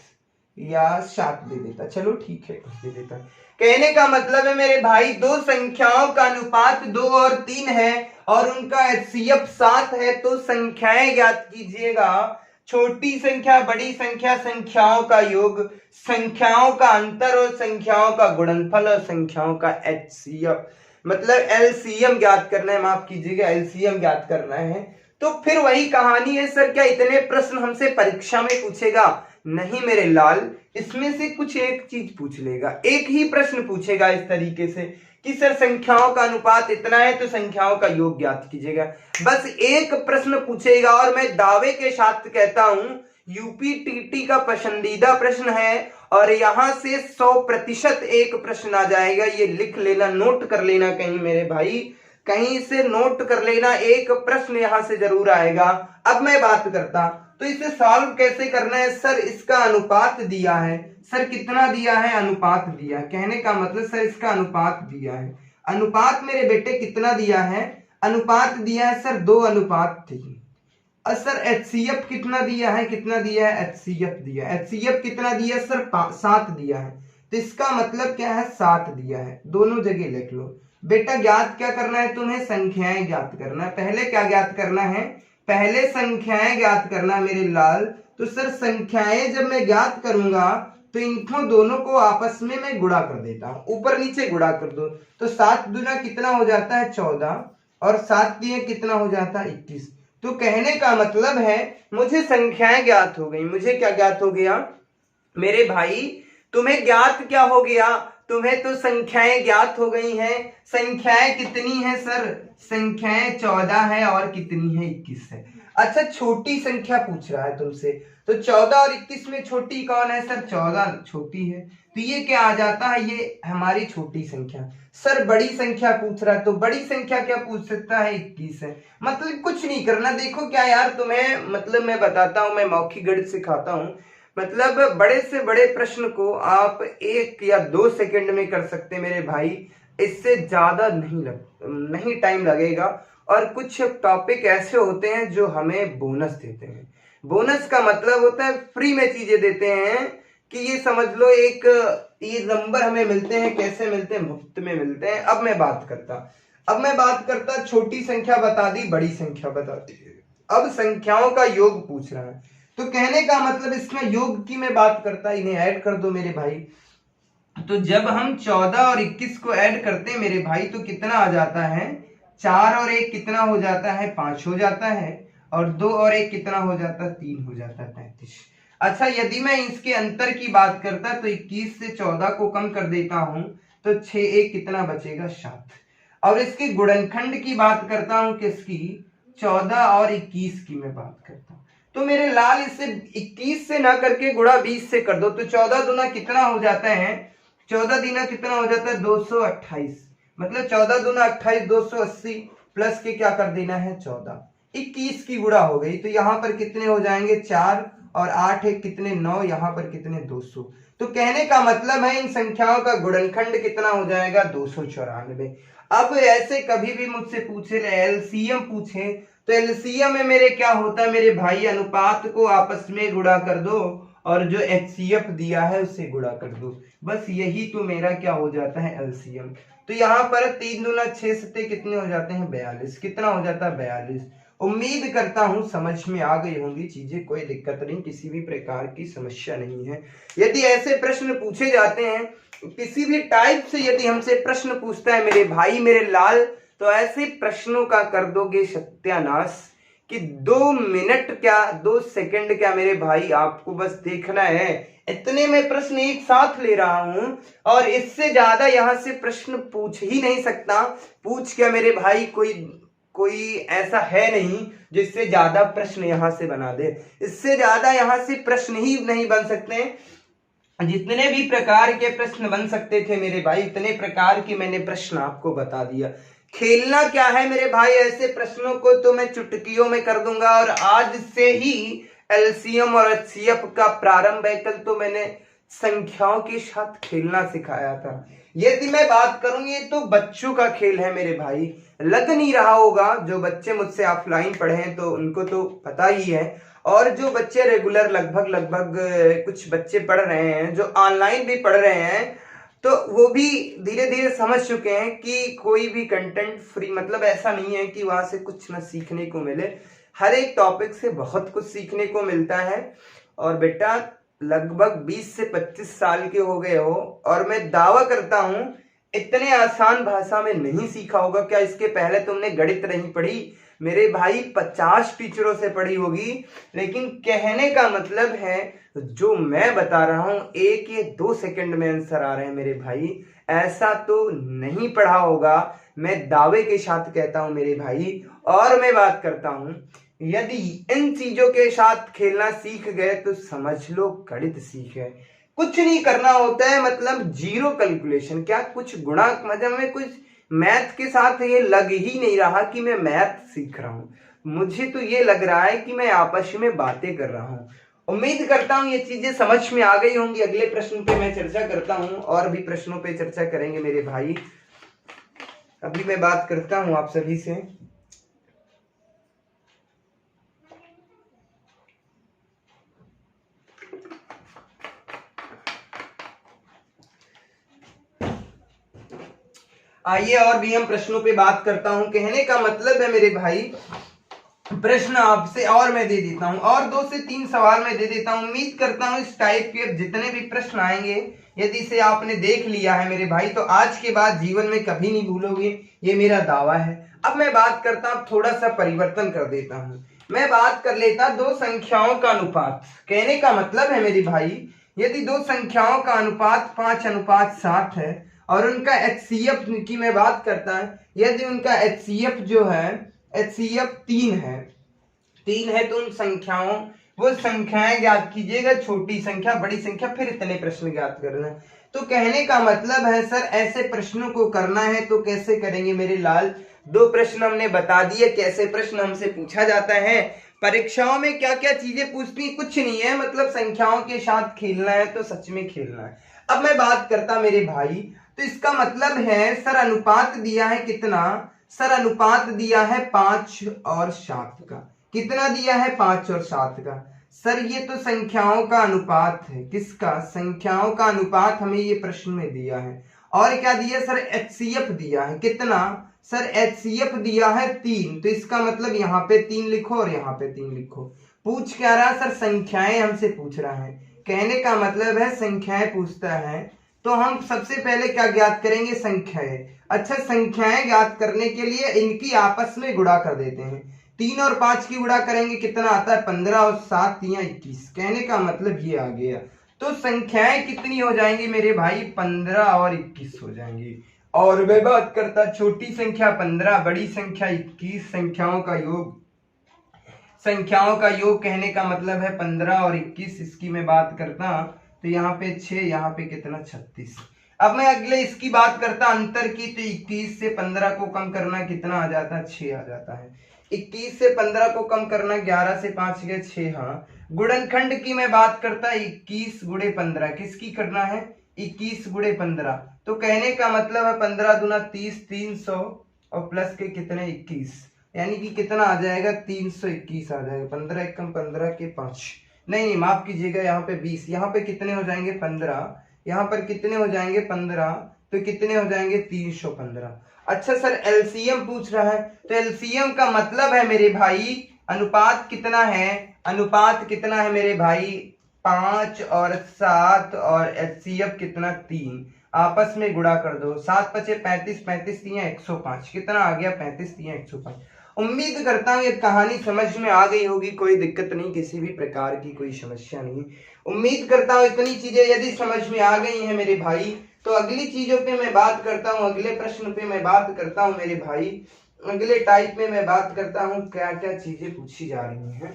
या 7 दे देता, चलो ठीक है कुछ दे देता। कहने का मतलब है मेरे भाई, दो संख्याओं का अनुपात 2 और 3 है और उनका एचसीएफ 7 है, तो संख्याएं ज्ञात कीजिएगा। छोटी संख्या, बड़ी संख्या, संख्याओं का योग, संख्याओं का अंतर और संख्याओं का गुणनफल और संख्याओं का एचसीएफ मतलब एलसीएम ज्ञात करना है, माफ कीजिएगा एलसीएम ज्ञात करना है। तो फिर वही कहानी है सर, क्या इतने प्रश्न हमसे परीक्षा में पूछेगा? नहीं मेरे लाल, इसमें से कुछ एक चीज पूछ लेगा, एक ही प्रश्न पूछेगा इस तरीके से कि सर संख्याओं का अनुपात इतना है तो संख्याओं का योग ज्ञात कीजिएगा। बस एक प्रश्न पूछेगा और मैं दावे के साथ कहता हूं यूपीटीटी का पसंदीदा प्रश्न है और यहां से 100% एक प्रश्न आ जाएगा। ये लिख लेना, नोट कर लेना कहीं मेरे भाई, कहीं से नोट कर लेना, एक प्रश्न यहां से जरूर आएगा। अब मैं बात करता तो इसे सॉल्व कैसे करना है सर, इसका अनुपात दिया है सर, कितना दिया है, अनुपात दिया है। कहने का मतलब सर इसका अनुपात दिया है, अनुपात मेरे बेटे कितना दिया है, अनुपात दिया है सर 2:3। और सर एचसीएफ कितना दिया है, कितना दिया है, एचसीएफ दिया है, एचसीएफ कितना दिया है सर 7 दिया है, तो इसका मतलब क्या है 7 दिया है, दोनों जगह लिख लो। बेटा ज्ञात क्या करना है तुम्हें, संख्याएं ज्ञात करना है। पहले क्या ज्ञात करना है, पहले संख्याएं ज्ञात करना मेरे लाल। तो सर संख्याएं जब मैं ज्ञात करूंगा तो इनको दोनों को आपस में मैं गुणा कर देता हूं, ऊपर नीचे गुणा कर दो, तो 7 दूना कितना हो जाता है 14 और 7 दिए कितना हो जाता है 21। तो कहने का मतलब है मुझे संख्याएं ज्ञात हो गई। मुझे क्या ज्ञात हो गया मेरे भाई, तुम्हें ज्ञात क्या हो गया, तुम्हें तो संख्याएं ज्ञात हो गई हैं। संख्याएं कितनी है सर, संख्याएं 14 है और कितनी है 21 है। अच्छा, छोटी संख्या पूछ रहा है तुमसे, तो 14 और 21 में छोटी कौन है सर? 14 छोटी है, तो ये क्या आ जाता है? ये हमारी छोटी संख्या। सर बड़ी संख्या पूछ रहा है, तो बड़ी संख्या क्या पूछ सकता है? 21 है। मतलब कुछ नहीं करना, देखो क्या यार तुम्हें, मतलब मैं बताता हूँ, मैं मौखिक गणित सिखाता हूँ। मतलब बड़े से बड़े प्रश्न को आप 1 या 2 सेकंड में कर सकते मेरे भाई, इससे ज्यादा नहीं टाइम लगेगा। और कुछ टॉपिक ऐसे होते हैं जो हमें बोनस देते हैं। बोनस का मतलब होता है फ्री में चीजें देते हैं, कि ये समझ लो एक ये नंबर हमें मिलते हैं, कैसे मिलते हैं? मुफ्त में मिलते हैं। अब मैं बात करता छोटी संख्या बता दी, बड़ी संख्या बता दी, अब संख्याओं का योग पूछ रहा है। तो कहने का मतलब इसमें योग की मैं बात करता, इन्हें ऐड कर दो मेरे भाई। तो जब हम 14 और 21 को ऐड करते हैं मेरे भाई, तो कितना आ जाता है? 4 और 1 कितना हो जाता है? 5 हो जाता है। और 2 और 1 कितना हो जाता है? 3 हो जाता है, 35। अच्छा, यदि मैं इसके अंतर की बात करता, तो 21 से 14 को कम कर देता हूं, तो 6 1 कितना बचेगा? 7। और इसके गुणनखंड की बात करता हूं, किसकी? 14 और 21 की मैं बात करता हूं। तो मेरे लाल इसे 21 से ना करके गुणा 20 से कर दो, तो 14 दूना कितना हो जाता है? 14 दूना कितना हो जाता है? 228। मतलब 14 दूना 28, 280 प्लस के क्या कर देना है? 14। 21 की गुणा हो गई, तो यहाँ पर कितने हो जाएंगे? 4 और 8 एक कितने? 9। यहाँ पर कितने? 200। तो कहने का मतलब है इन संख्याओं का गुणनखंड कितना हो जाएगा? 294। अब ऐसे कभी भी मुझसे पूछे एलसीएम पूछे, तो एलसीएम में मेरे क्या होता है मेरे भाई? अनुपात को आपस में गुणा कर दो और जो एचसीएफ दिया है उससे गुणा कर दो, बस यही तो मेरा क्या हो जाता है? एलसीएम। तो यहाँ पर 3 दूना 6 सत्ते कितने हो जाते हैं? 42। कितना हो जाता है? 42। उम्मीद करता हूं समझ में आ गई होंगी चीजें, कोई दिक्कत नहीं, किसी भी प्रकार की समस्या नहीं है। यदि ऐसे प्रश्न पूछे जाते हैं, किसी भी टाइप से यदि हमसे प्रश्न पूछता है मेरे भाई मेरे लाल, तो ऐसे प्रश्नों का कर दोगे सत्यानाश, कि 2 मिनट क्या 2 सेकंड क्या मेरे भाई, आपको बस देखना है। इतने में प्रश्न एक साथ ले रहा हूं, और इससे ज्यादा यहां से प्रश्न पूछ ही नहीं सकता। पूछ क्या मेरे भाई, कोई ऐसा है नहीं जिससे ज्यादा प्रश्न यहां से बना दे। इससे ज्यादा यहां से प्रश्न ही नहीं बन सकते। जितने भी प्रकार के प्रश्न बन सकते थे मेरे भाई, इतने प्रकार के मैंने प्रश्न आपको बता दिया। खेलना क्या है मेरे भाई, ऐसे प्रश्नों को तो मैं चुटकियों में कर दूंगा। और आज से ही एलसीएम और एचसीएफ का प्रारंभ है। कल तो मैंने संख्याओं के साथ खेलना सिखाया था। यदि मैं बात करूं, ये तो बच्चों का खेल है मेरे भाई। लग नहीं रहा होगा, जो बच्चे मुझसे ऑफलाइन पढ़े हैं तो उनको तो पता ही है, और जो बच्चे रेगुलर लगभग कुछ बच्चे पढ़ रहे हैं, जो ऑनलाइन भी पढ़ रहे हैं, तो वो भी धीरे धीरे समझ चुके हैं कि कोई भी कंटेंट फ्री, मतलब ऐसा नहीं है कि वहां से कुछ ना सीखने को मिले। हर एक टॉपिक से बहुत कुछ सीखने को मिलता है। और बेटा लगभग 20 से 25 साल के हो गए हो, और मैं दावा करता हूं इतने आसान भाषा में नहीं सीखा होगा। क्या इसके पहले तुमने गणित नहीं पढ़ी मेरे भाई? 50 टीचरों से पढ़ी होगी। लेकिन कहने का मतलब है, जो मैं बता रहा हूं 1 या 2 सेकंड में आंसर आ रहे हैं मेरे भाई, ऐसा तो नहीं पढ़ा होगा। मैं दावे के साथ कहता हूं मेरे भाई। और मैं बात करता हूं, यदि इन चीजों के साथ खेलना सीख गए तो समझ लो गणित सीख गए। कुछ नहीं करना होता है, मतलब जीरो कैलकुलेशन, क्या कुछ गुणा, मतलब में कुछ मैथ के साथ ये लग ही नहीं रहा कि मैं मैथ सीख रहा हूं। मुझे तो ये लग रहा है कि मैं आपस में बातें कर रहा हूं। उम्मीद करता हूं ये चीजें समझ में आ गई होंगी। अगले प्रश्न पे मैं चर्चा करता हूं, और भी प्रश्नों पे चर्चा करेंगे मेरे भाई। अभी मैं बात करता हूं आप सभी से। आइए और भी हम प्रश्नों पे बात करता हूं। कहने का मतलब है मेरे भाई, प्रश्न आपसे और मैं दे देता हूं, और 2 से 3 सवाल मैं दे देता हूं। उम्मीद करता हूं इस टाइप के जितने भी प्रश्न आएंगे, यदि इसे आपने देख लिया है मेरे भाई, तो आज के बाद जीवन में कभी नहीं भूलोगे, ये मेरा दावा है। अब मैं बात करता हूं, थोड़ा सा परिवर्तन कर देता हूं। मैं बात कर लेता 2 संख्याओं का अनुपात। कहने का मतलब है मेरे भाई, यदि 2 संख्याओं का अनुपात 5:7 है, और उनका एचसीएफ की मैं बात करता है, यदि उनका एचसीएफ जो है, एचसीएफ 3 है, 3 है तो उन संख्याओं वो संख्याएं ज्ञात कीजिएगा, छोटी संख्या बड़ी संख्या, फिर इतने प्रश्न ज्ञात करना। तो कहने का मतलब है सर ऐसे प्रश्नों को करना है तो कैसे करेंगे मेरे लाल। 2 प्रश्न हमने बता दिए कैसे प्रश्न हमसे पूछा जाता है। परीक्षाओं में क्या क्या चीजें पूछती, कुछ नहीं है, मतलब संख्याओं के साथ खेलना है तो सच में खेलना है। अब मैं बात करता मेरे भाई, तो इसका मतलब है सर अनुपात दिया है कितना, सर अनुपात दिया है 5 और 7 का। कितना दिया है 5 और 7 का। सर ये तो संख्याओं का अनुपात है, किसका, संख्याओं का अनुपात हमें ये प्रश्न में दिया है। और क्या दिया सर, एचसीएफ दिया है, कितना सर, एचसीएफ दिया है 3, तो इसका मतलब यहाँ पे 3 लिखो और यहाँ पे 3 लिखो। पूछ क्या रहा सर, संख्याएं हमसे पूछ रहा है, कहने का मतलब है संख्याएं पूछता है। तो हम सबसे पहले क्या ज्ञात करेंगे, संख्याएं। अच्छा संख्याएं ज्ञात करने के लिए इनकी आपस में गुणा कर देते हैं। 3 और 5 की गुणा करेंगे कितना आता है 15 और 7 या 21, कहने का मतलब ये आ गया। तो संख्याएं कितनी हो जाएंगी मेरे भाई, 15 और 21 हो जाएंगी। और मैं बात करता छोटी संख्या 15, बड़ी संख्या 21, संख्याओं का योग, संख्याओं का योग कहने का मतलब है 15 और 21। इसकी मैं बात करता तो यहाँ पे 6, यहाँ पे कितना 36। अब मैं अगले इसकी बात करता अंतर की, तो 21 से 15 को कम करना कितना आ जाता है, 6 आ जाता है। 21 से 15 को कम करना 11 से 5 गए 6। हाँ गुणनखंड की मैं बात करता 21 गुणे 15, किसकी करना है 21 गुणे 15। तो कहने का मतलब है 15 दूना 30, 300 और प्लस के कितने 21, यानी कि कितना आ जाएगा 321 आ जाएगा। 15 एकम 15 के 5, नहीं माफ कीजिएगा यहाँ पे 20, यहाँ पे कितने हो जाएंगे 15, यहाँ पर कितने हो जाएंगे 15, तो कितने हो जाएंगे 315। अच्छा सर एलसीएम पूछ रहा है, तो एलसीएम का मतलब है मेरे भाई अनुपात कितना है, अनुपात कितना है मेरे भाई 5 और 7 और एचसीएफ कितना 3, आपस में गुणा कर दो। 7 पचे 35, 35 3 105, कितना आ गया 35 3 105। उम्मीद करता हूँ ये कहानी समझ में आ गई होगी, कोई दिक्कत नहीं, किसी भी प्रकार की कोई समस्या नहीं। उम्मीद करता हूँ इतनी चीजें यदि समझ में आ गई हैं मेरे भाई, तो अगली चीजों पे मैं बात करता हूँ, अगले प्रश्न पे मैं बात करता हूँ मेरे भाई, अगले टाइप में मैं बात करता हूँ क्या क्या चीजें पूछी जा रही हैं।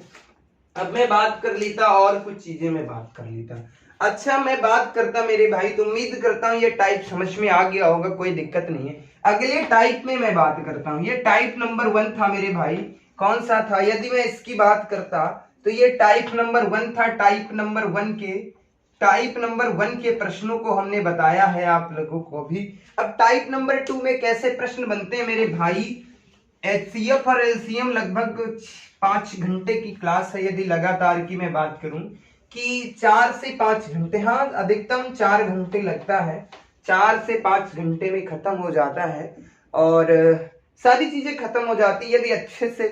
अब मैं बात कर लेता और कुछ चीजें मैं बात कर लेता। अच्छा मैं बात करता मेरे भाई, तो उम्मीद करता हूँ ये टाइप समझ में आ गया होगा, कोई दिक्कत नहीं है। अगले टाइप में मैं बात करता हूँ, ये टाइप नंबर 1 था मेरे भाई, कौन सा था, यदि मैं इसकी बात करता तो ये टाइप नंबर 1 था। टाइप नंबर 1 के प्रश्नों को हमने बताया है आप लोगों को भी। अब टाइप नंबर 2 में कैसे प्रश्न बनते हैं मेरे भाई, एचसीएफ और एलसीएम लगभग 5 घंटे की क्लास है, यदि लगातार की मैं बात करूं कि 4 से 5 घंटे, हाँ अधिकतम 4 घंटे लगता है, 4 से 5 घंटे में खत्म हो जाता है और सारी चीजें खत्म हो जाती है। यदि अच्छे से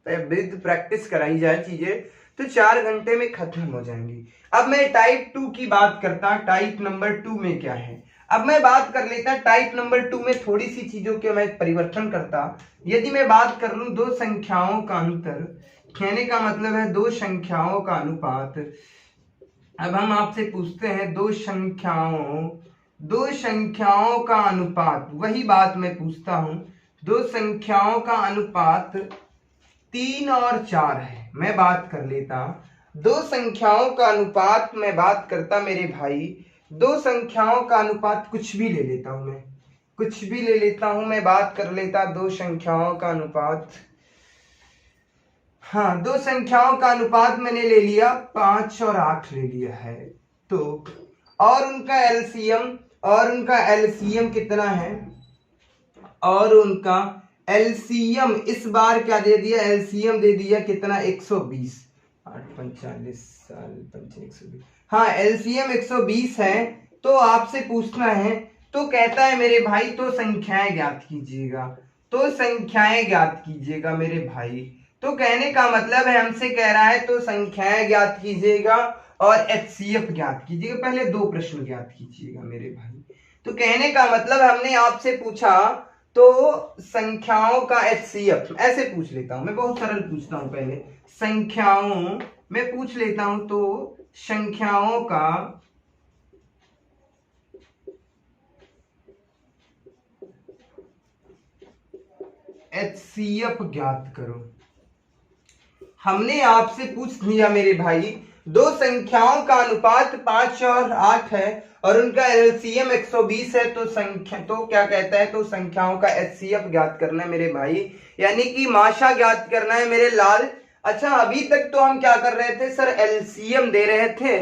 विद प्रैक्टिस कराई जाए चीजें तो 4 घंटे में खत्म हो जाएंगी। अब मैं टाइप 2 की बात करता, टाइप नंबर 2 में क्या है। अब मैं बात कर लेता टाइप नंबर 2 में थोड़ी सी चीजों के मैं परिवर्तन करता। यदि मैं बात कर लूं दो संख्याओं का अंतर, कहने का मतलब है दो संख्याओं का अनुपात। अब हम आपसे पूछते हैं दो संख्याओं का अनुपात, वही बात मैं पूछता हूं, दो संख्याओं का अनुपात 3 और 4 है। मैं बात कर लेता दो संख्याओं का अनुपात, मैं बात करता मेरे भाई, दो संख्याओं का अनुपात कुछ भी ले लेता हूं, मैं कुछ भी ले लेता हूं, मैं बात कर लेता दो संख्याओं का अनुपात, हाँ दो संख्याओं का अनुपात मैंने ले लिया 5 और 8 ले लिया है। तो और उनका एलसीएम कितना है, और उनका एलसीएम इस बार क्या दे दिया, एलसीएम दे दिया कितना 120, 8 45 साल 120, हाँ एलसीएम 120 है। तो आपसे पूछना है, तो कहता है मेरे भाई तो संख्याएं ज्ञात कीजिएगा, तो संख्याएं ज्ञात कीजिएगा मेरे भाई। तो कहने का मतलब है हमसे कह रहा है तो संख्याएं ज्ञात कीजिएगा और एचसीएफ ज्ञात कीजिएगा, पहले दो प्रश्न ज्ञात कीजिएगा मेरे भाई। तो कहने का मतलब हमने आपसे पूछा तो संख्याओं का एचसीएफ, ऐसे पूछ लेता हूं मैं, बहुत सरल पूछता हूं, पहले संख्याओं में पूछ लेता हूं, तो संख्याओं का एचसीएफ ज्ञात करो। हमने आपसे पूछ लिया मेरे भाई, दो संख्याओं का अनुपात 5 और 8 है और उनका एलसीएम 120 है, तो संख्या तो क्या कहता है, तो संख्याओं का एचसीएफ ज्ञात करना है मेरे भाई, यानी कि माशा ज्ञात करना है मेरे लाल। अच्छा, अभी तक तो हम क्या कर रहे थे सर, एलसीएम दे रहे थे,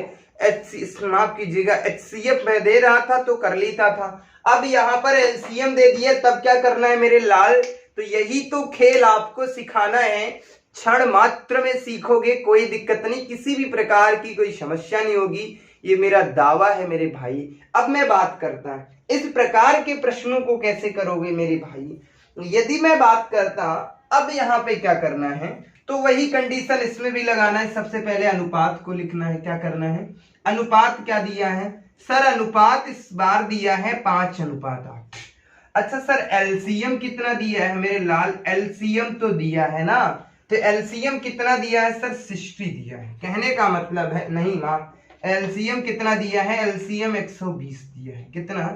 माफ कीजिएगा एचसीएफ में दे रहा था तो कर लेता था। अब यहाँ पर एलसीएम दे दिया, तब क्या करना है मेरे लाल, तो यही तो खेल आपको सिखाना है, क्षण मात्र में सीखोगे, कोई दिक्कत नहीं, किसी भी प्रकार की कोई समस्या नहीं होगी, ये मेरा दावा है मेरे भाई। अब मैं बात करता इस प्रकार के प्रश्नों को कैसे करोगे मेरे भाई। यदि मैं बात करता, अब यहाँ पे क्या करना है, तो वही कंडीशन इसमें भी लगाना है। सबसे पहले अनुपात को लिखना है, क्या करना है, अनुपात क्या दिया है सर, अनुपात इस बार दिया है 5:8। अच्छा सर, एलसीएम कितना दिया है मेरे लाल, एलसीएम तो दिया है ना, तो एलसीएम कितना दिया है सर, 60 दिया है। कहने का मतलब है, नहीं ना, एलसीएम कितना दिया है, एलसीएम 120 दिया है, कितना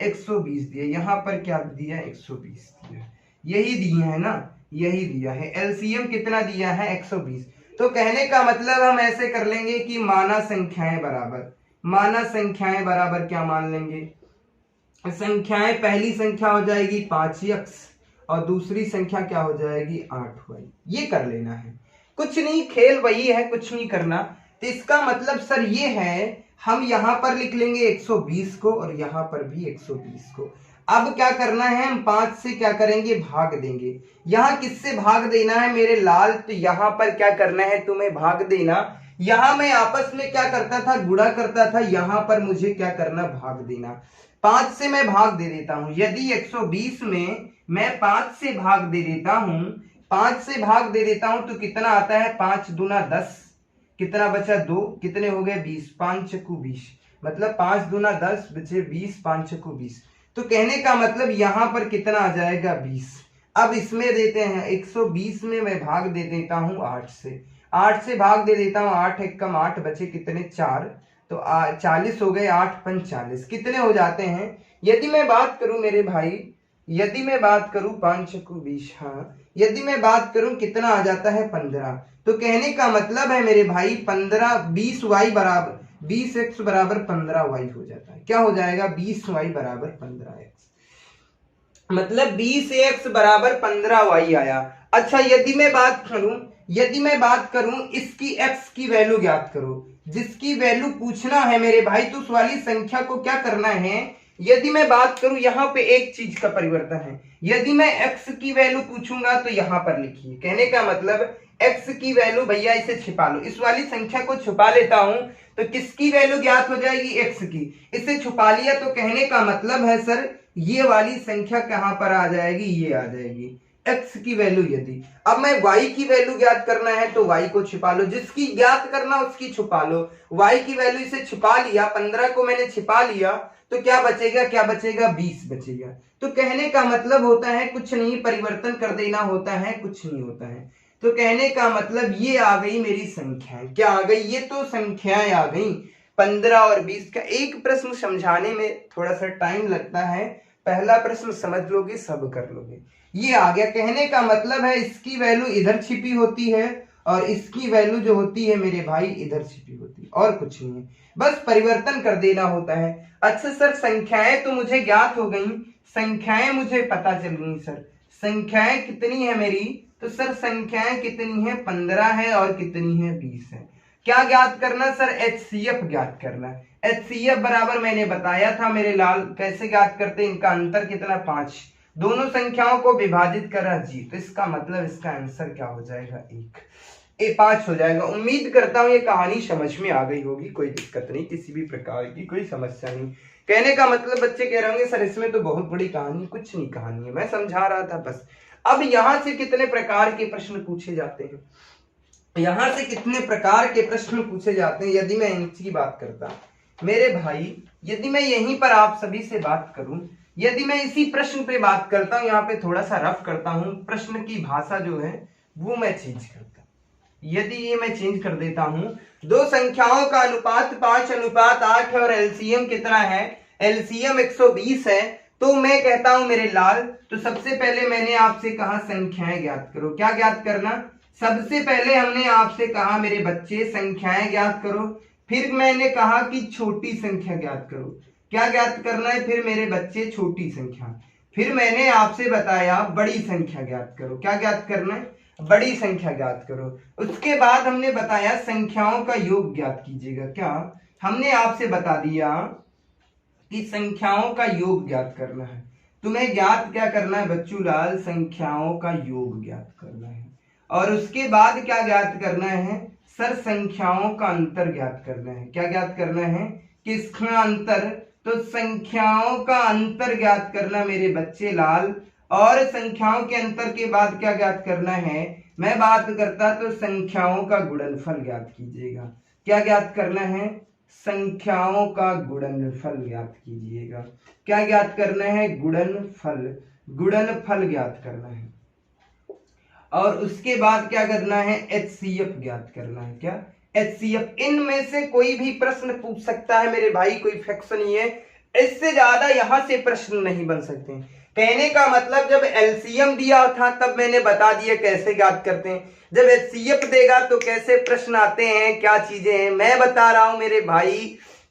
120 दिया, यहाँ पर क्या दिया है 120 दिया है, यही दिया है ना, यही दिया है, एलसीएम कितना दिया है 120। तो कहने का मतलब हम ऐसे कर लेंगे कि माना संख्याएं बराबर, माना संख्याएं बराबर क्या मान लेंगे, संख्याएं, पहली संख्या हो जाएगी 5x और दूसरी संख्या क्या हो जाएगी 8y, ये कर लेना है, कुछ नहीं, खेल वही है, कुछ नहीं करना। तो इसका मतलब सर ये है, हम यहां पर लिख लेंगे 120 को और यहां पर भी 120 को। अब क्या करना है, हम 5 से क्या करेंगे, भाग देंगे। यहां किससे भाग देना है मेरे लाल, तो यहां पर क्या करना है तुम्हें, भाग देना। यहां मैं आपस में क्या करता था, गुणा करता था, यहां पर मुझे क्या करना, भाग देना। 5 से मैं भाग दे देता हूं, यदि 120 में मैं 5 से भाग दे देता हूं, 5 से भाग दे देता हूं तो कितना आता है, 5 दूना 10, कितना बचा 2, कितने हो गए 20, 5 चक्कू 20, मतलब 5 दूना 10 बचे 20, 5 चक्कू 20। तो कहने का मतलब यहां पर कितना आ जाएगा 20। अब इसमें देते हैं 120 में मैं भाग दे देता हूं 8 से, 8 से भाग दे देता हूं, 8 एकम 8 बचे कितने 4, तो 40 हो गए, 8 पंच 40, कितने हो जाते हैं। यदि मैं बात करूं मेरे भाई, यदि मैं बात करूं 5 चक्कू 20, हाँ, यदि मैं बात करूं कितना आ जाता है 15। तो कहने का मतलब है मेरे भाई 15, 20y बराबर 20x बराबर 15y हो जाता है, क्या हो जाएगा 20y बराबर 15x, मतलब 20x बराबर 15y आया। अच्छा, यदि मैं बात करूं इसकी x की वैल्यू ज्ञात करो, जिसकी वैल्यू पूछना है मेरे भाई, तो उस वाली संख्या को क्या करना है। यदि मैं बात करूं, यहां पे एक चीज का परिवर्तन है, यदि मैं x की वैल्यू पूछूंगा तो यहां पर लिखिए, कहने का मतलब x की वैल्यू, भैया इसे छिपा लो, इस वाली संख्या को छुपा लेता हूं, तो किसकी वैल्यू ज्ञात हो जाएगी, x की, इसे छुपा लिया, तो कहने का मतलब है सर ये वाली संख्या कहां पर आ जाएगी, ये आ जाएगी x की वैल्यू। यदि अब मैं y की वैल्यू ज्ञात करना है तो y को छिपा लो, जिसकी ज्ञात करना उसकी छुपा लो, y की वैल्यू इसे छिपा लिया, 15 को मैंने छिपा लिया, तो क्या बचेगा, क्या बचेगा 20 बचेगा। तो कहने का मतलब होता है कुछ नहीं, परिवर्तन कर देना होता है, कुछ नहीं होता है। तो कहने का मतलब ये आ गई मेरी संख्याएं, क्या आ गई, ये तो संख्याएं आ गई 15 और 20 का। एक प्रश्न समझाने में थोड़ा सा टाइम लगता है, पहला प्रश्न समझ लोगे सब कर लोगे, ये आ गया। कहने का मतलब है इसकी वैल्यू इधर छिपी होती है और इसकी वैल्यू जो होती है मेरे भाई इधर छिपी होती है, और कुछ नहीं है, बस परिवर्तन कर देना होता है। अच्छा सर, संख्याएं तो मुझे ज्ञात हो गई, संख्याएं मुझे पता चल गई सर, संख्याएं कितनी है मेरी, तो सर संख्याएं कितनी है, 15 है और कितनी है 20 है। क्या ज्ञात करना सर, एचसीएफ ज्ञात करना। एचसीएफ बराबर मैंने बताया था मेरे लाल, कैसे ज्ञात करते, इनका अंतर कितना 5, दोनों संख्याओं को विभाजित करा जी, तो इसका मतलब इसका आंसर क्या हो जाएगा 5 हो जाएगा। उम्मीद करता हूं ये कहानी समझ में आ गई होगी, कोई दिक्कत नहीं, किसी भी प्रकार की कोई समस्या नहीं। कहने का मतलब बच्चे कह रहे होंगे सर इसमें तो बहुत बड़ी कहानी, कुछ नहीं कहानी है, मैं समझा रहा था बस। अब यहां से कितने प्रकार के प्रश्न पूछे जाते हैं, यहां से कितने प्रकार के प्रश्न पूछे जाते हैं, यदि मैं इनकी बात करता मेरे भाई, यदि मैं यहीं पर आप सभी से बात करूं, यदि मैं इसी प्रश्न पे बात करता हूं, यहाँ पे थोड़ा सा रफ करता हूं, प्रश्न की भाषा जो है वो मैं चेंज करता, यदि ये मैं चेंज कर देता हूं, दो संख्याओं का अनुपात 5:8 है और एलसीएम कितना है, एलसीएम 120 है, तो मैं कहता हूं मेरे लाल, तो सबसे पहले मैंने आपसे कहा संख्याएं ज्ञात करो। क्या ज्ञात करना, सबसे पहले हमने आपसे कहा मेरे बच्चे संख्याएं ज्ञात करो, फिर मैंने कहा कि छोटी संख्या ज्ञात करो। क्या ज्ञात करना है फिर मेरे बच्चे? छोटी संख्या। फिर मैंने आपसे बताया बड़ी संख्या ज्ञात करो। क्या ज्ञात करना है? बड़ी संख्या ज्ञात करो। उसके बाद हमने बताया संख्याओं का योग ज्ञात कीजिएगा। क्या हमने आपसे बता दिया कि संख्याओं का योग ज्ञात करना है। तुम्हें ज्ञात क्या करना है बच्चू लाल? संख्याओं का योग ज्ञात करना है। और उसके बाद क्या ज्ञात करना है सर? संख्याओं का अंतर ज्ञात करना है। क्या ज्ञात करना है? किसका अंतर? तो संख्याओं का अंतर ज्ञात करना मेरे बच्चे लाल। और संख्याओं के अंतर के बाद क्या ज्ञात करना है? मैं बात करता तो संख्याओं का गुणनफल ज्ञात कीजिएगा। क्या ज्ञात करना है? संख्याओं का गुणनफल ज्ञात कीजिएगा। क्या ज्ञात करना है? गुणनफल। गुणनफल ज्ञात करना है। और उसके बाद क्या करना है? एचसीएफ ज्ञात करना है। क्या? एचसीएफ। इनमें से कोई भी प्रश्न पूछ सकता है मेरे भाई, कोई फिक्स नहीं है। इससे ज्यादा यहां से प्रश्न नहीं बन सकते। कहने का मतलब जब एलसीएम दिया था तब मैंने बता दिया कैसे ज्ञात करते हैं, जब एचसीएफ देगा तो कैसे प्रश्न आते हैं, क्या चीजें हैं। मैं बता रहा हूं मेरे भाई